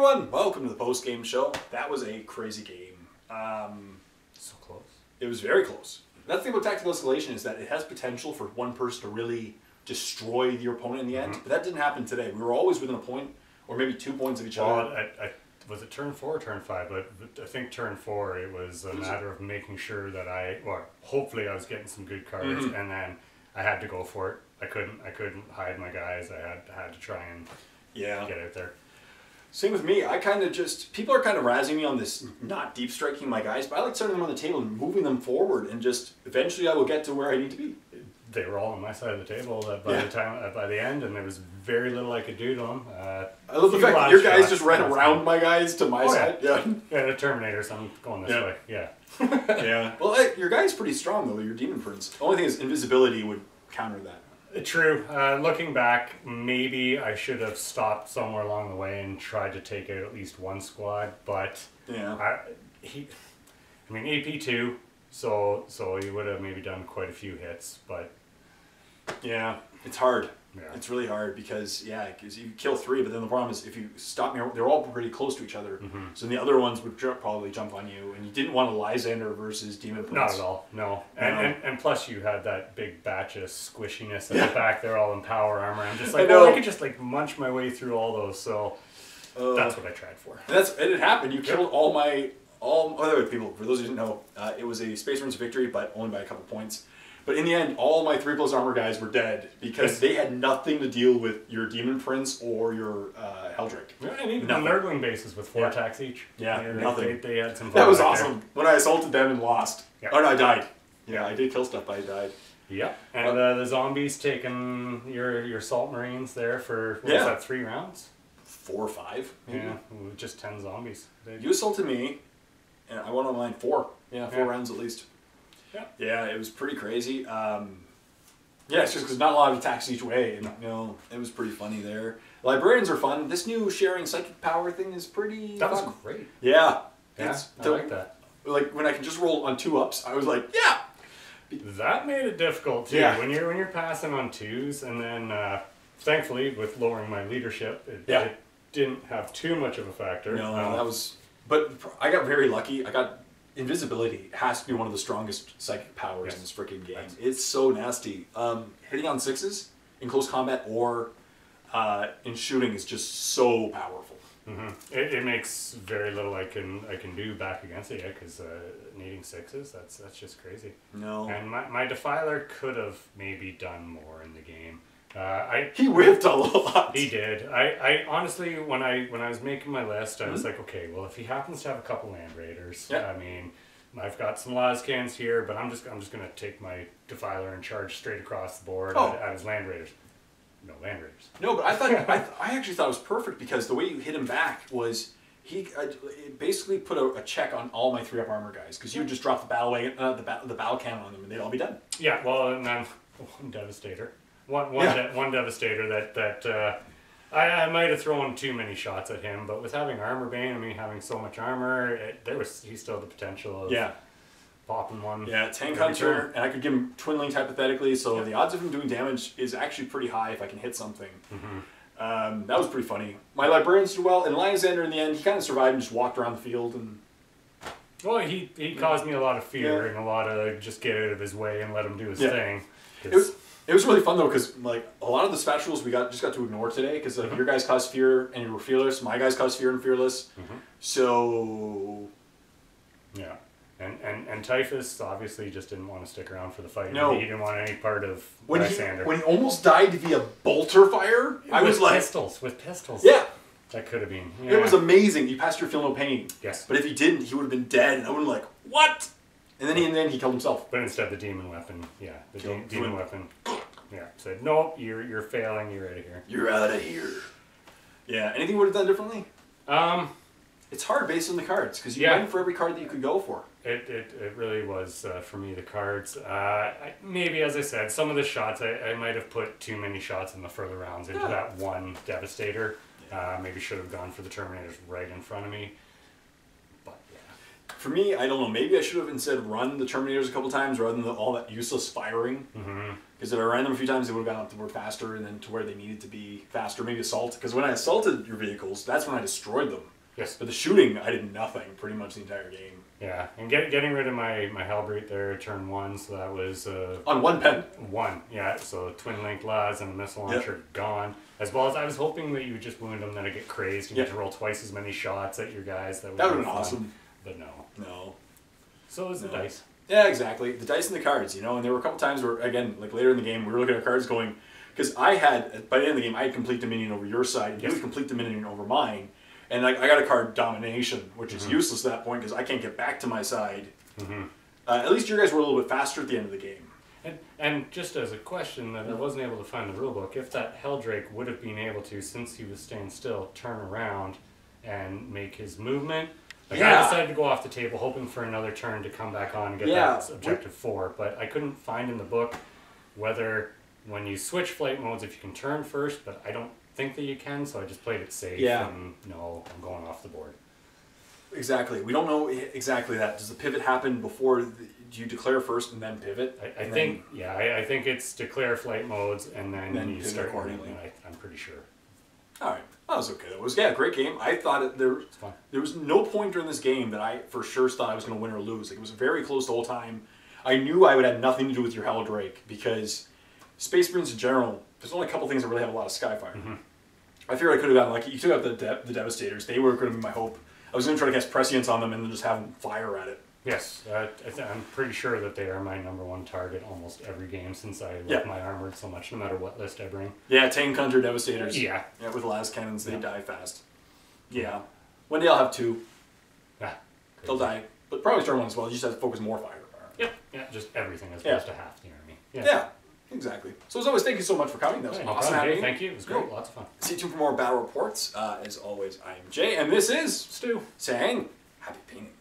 everyone, welcome to the post-game show. That was a crazy game. So close. It was very close. That's the thing about tactical escalation is that it has potential for one person to really destroy your opponent in the end, but that didn't happen today. We were always within a point, or maybe 2 points of each other. Was it turn 4 or turn 5? But I think turn 4, it was a matter of making sure that hopefully I was getting some good cards, and then I had to go for it. I couldn't hide my guys. I had to try and get out there. Same with me. I kind of just, people are kind of razzing me on this not deep striking my guys, but I like setting them on the table and moving them forward, and just eventually I will get to where I need to be. They were all on my side of the table by the end, and there was very little I could do to them. I love the fact that your guys just ran around my guys to my side. Yeah, the Terminator, so I'm going this way. Yeah. Yeah. Well, your guy's pretty strong though. Your Demon Prince. The only thing is invisibility would counter that. True. Looking back, maybe I should have stopped somewhere along the way and tried to take out at least one squad. But AP2, so he would have maybe done quite a few hits. But yeah, it's hard. Yeah. It's really hard because you kill 3, but then the problem is if you stop me, they're all pretty close to each other. So the other ones would probably jump on you, and you didn't want a Lysander versus Demon Prince. Not at all, no. And plus you had that big batch of squishiness at the back. They're all in power armor. I'm just like, I could just like munch my way through all those. So that's what I tried for. And it happened. You killed all other people. For those who didn't know, it was a Space Marines victory, but only by a couple points. But in the end, all my 3+ armor guys were dead because they had nothing to deal with your Demon Prince or your Heldrake. Yeah, and even the Nurgling bases with 4 attacks each. Yeah, nothing. They had some fun. That was awesome. When I assaulted them and lost. Yeah. Oh no, I died. Yeah, I did kill stuff, but I died. Yeah, and the zombies taking your Salt Marines there for, what was that, 3 rounds? 4 or 5, maybe? Yeah, just 10 zombies. You assaulted me, and I won on mine 4. Yeah, 4 rounds at least. Yeah, it was pretty crazy. It's just because not a lot of attacks each way, and it was pretty funny there. Librarians are fun. This new sharing psychic power thing is pretty That fun. was great. Yeah. I like that. Like when I can just roll on 2 ups, I was like, yeah. That made it difficult too. Yeah. When you're passing on 2s, and then thankfully with lowering my leadership, it didn't have too much of a factor. No, that was. But I got very lucky. I got. Invisibility has to be one of the strongest psychic powers in this freaking game. It's so nasty. Hitting on 6s in close combat or in shooting is just so powerful. It makes very little I can do back against it, because needing 6s, that's just crazy. No. And my Defiler could have maybe done more in the game. He whipped a lot. He did. I honestly, when I was making my list, I was like, okay, well, if he happens to have a couple Land Raiders, I mean, I've got some Lascans here, but I'm just gonna take my Defiler and charge straight across the board at his Land Raiders. No Land Raiders. No, but I thought I actually thought it was perfect because the way you hit him back was it basically put a check on all my 3-up armor guys because you would just drop the battle wagon, the battle cannon on them, and they'd all be dead. Yeah, well, and then one Devastator. One Devastator that I might have thrown too many shots at him, but with having Armor Bane, I mean, having so much armor, he still had the potential of popping one. Yeah, Tank Hunter, and I could give him Twin Linked hypothetically, so the odds of him doing damage is actually pretty high if I can hit something. That was pretty funny. My Librarians did well, and Lysander in the end, he kind of survived and just walked around the field. And well, he caused me a lot of fear and a lot of just get out of his way and let him do his thing. It was really fun though, because like a lot of the specials we just got to ignore today, because like your guys caused fear and you were fearless. My guys caused fear and fearless. So yeah, and Typhus obviously just didn't want to stick around for the fight. No, he didn't want any part of when Lysander. When he almost died via bolter fire, I was like with pistols. Yeah, that could have been. Yeah. It was amazing. He passed your feel no pain. Yes, but if he didn't, he would have been dead. And I would have been like, what? And then he killed himself. But instead, the demon weapon, demon weapon, said, nope, you're failing. You're out of here. You're out of here. Yeah. Anything you would have done differently? It's hard based on the cards because you went for every card that you could go for. It really was for me the cards. Maybe, as I said, some of the shots I might have put too many shots in the further rounds into that one Devastator. Maybe should have gone for the Terminators right in front of me. For me, I don't know. Maybe I should have instead run the Terminators a couple times rather than all that useless firing. Because if I ran them a few times, they would have gotten up to where faster and then to where they needed to be faster. Maybe assault. Because when I assaulted your vehicles, that's when I destroyed them. Yes. But the shooting, I did nothing pretty much the entire game. Yeah, and getting rid of my Hellbrute there, turn 1, so that was... on one pen? 1, yeah, so twin link las and missile launcher gone. As well as I was hoping that you would just wound them, then I'd get crazed and get to roll twice as many shots at your guys. That would have been awesome. But no. No. So is the dice. Yeah, exactly. The dice and the cards, you know, and there were a couple times where, again, like later in the game, we were looking at our cards going, because I had, by the end of the game, I had complete dominion over your side, and you had complete dominion over mine, and I got a card domination, which is useless at that point because I can't get back to my side. At least your guys were a little bit faster at the end of the game. And just as a question that I wasn't able to find the rulebook, if that Helldrake would have been able to, since he was staying still, turn around and make his movement. Like I decided to go off the table, hoping for another turn to come back on and get that objective 4, but I couldn't find in the book whether when you switch flight modes if you can turn first, but I don't think that you can, so I just played it safe. And no, I'm going off the board. Exactly. We don't know exactly that. Does the pivot happen before? Do you declare first and then pivot? I think I think it's declare flight modes and then you start accordingly. I'm pretty sure. All right. That was okay. It was a great game. I thought there was no point during this game that I for sure thought I was going to win or lose. Like, it was very close the whole time. I knew I would have nothing to do with your Helldrake because Space Marines in general, there's only a couple things that really have a lot of Skyfire. I figured I could have gotten lucky. You took out the Devastators. They were going to be my hope. I was going to try to cast Prescience on them and then just have them fire at it. Yes, I'm pretty sure that they are my #1 target almost every game since I love my armored so much, no matter what list I bring. Yeah, Tank Hunter Devastators. Yeah, with las cannons, they die fast. Yeah. One day I'll have 2. They'll die. But probably start 1 as well. You just have to focus more fire. Yep. Yeah, just everything as opposed to half the army. Yeah, exactly. So as always, thank you so much for coming. That was awesome having you. Thank you. It was great. Lots of fun. Stay tuned for more battle reports. As always, I'm Jay, and this is Stu saying happy painting.